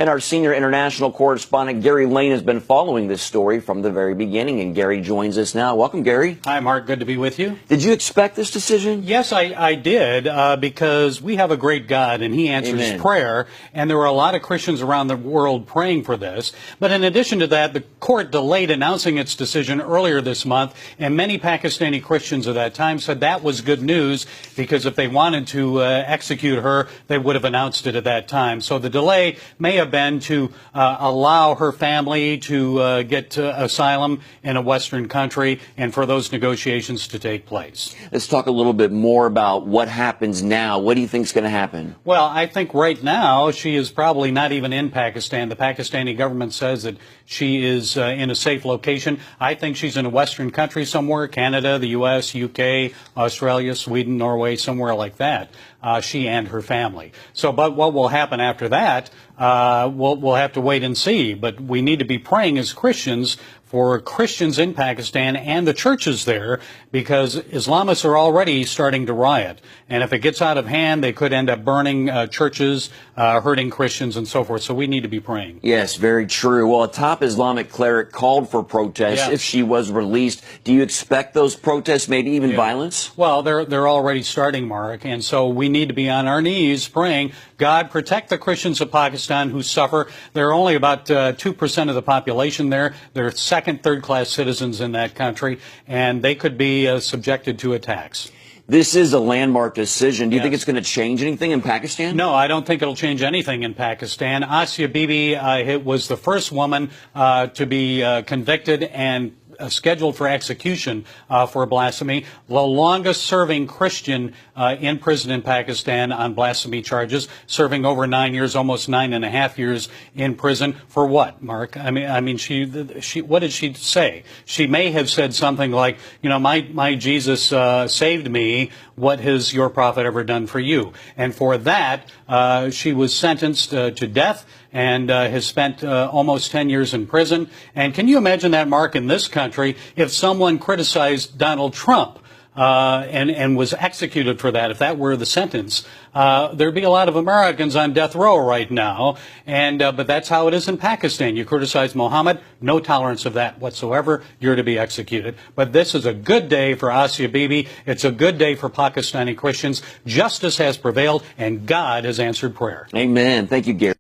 And our senior international correspondent, Gary Lane, has been following this story from the very beginning, and Gary joins us now. Welcome, Gary. Hi, Mark. Good to be with you. Did you expect this decision? Yes, I did, because we have a great God, and He answers Amen. prayer, and there were a lot of Christians around the world praying for this. But in addition to that, the court delayed announcing its decision earlier this month, and many Pakistani Christians at that time said that was good news, because if they wanted to execute her, they would have announced it at that time. So the delay may have been to allow her family to get asylum in a Western country and for those negotiations to take place. Let's talk a little bit more about what happens now. What do you think is going to happen? Well, I think right now she is probably not even in Pakistan. The Pakistani government says that she is in a safe location. I think she's in a Western country somewhere, Canada, the U.S., UK, Australia, Sweden, Norway, somewhere like that. She and her family. So, but what will happen after that, we'll have to wait and see. But we need to be praying as Christians for Christians in Pakistan and the churches there, because Islamists are already starting to riot. And if it gets out of hand, they could end up burning churches, hurting Christians, and so forth. So we need to be praying. Yes, very true. Well, a top Islamic cleric called for protests. Yes. If she was released, do you expect those protests, maybe even violence? Well, they're already starting, Mark, and so we need to be on our knees praying, God, protect the Christians of Pakistan who suffer. There are only about 2% of the population there. They're second, third-class citizens in that country, and they could be subjected to attacks. This is a landmark decision. Do you Yes. think it's going to change anything in Pakistan? No, I don't think it'll change anything in Pakistan. Ásíہ bibi was the first woman to be convicted and scheduled for execution for blasphemy, the longest-serving Christian in prison in Pakistan on blasphemy charges, serving over 9 years, almost 9.5 years in prison. For what, Mark? I mean, she. What did she say? She may have said something like, you know, my Jesus saved me. What has your prophet ever done for you? And for that, she was sentenced to death and has spent almost 10 years in prison. And can you imagine that, Mark, in this country, if someone criticized Donald Trump and was executed for that, if that were the sentence, there'd be a lot of Americans on death row right now. And but that's how it is in Pakistan. You criticize Muhammad, no tolerance of that whatsoever. You're to be executed. But this is a good day for Ásíہ bibi. It's a good day for Pakistani Christians. Justice has prevailed, and God has answered prayer. Amen. Thank you, Gary.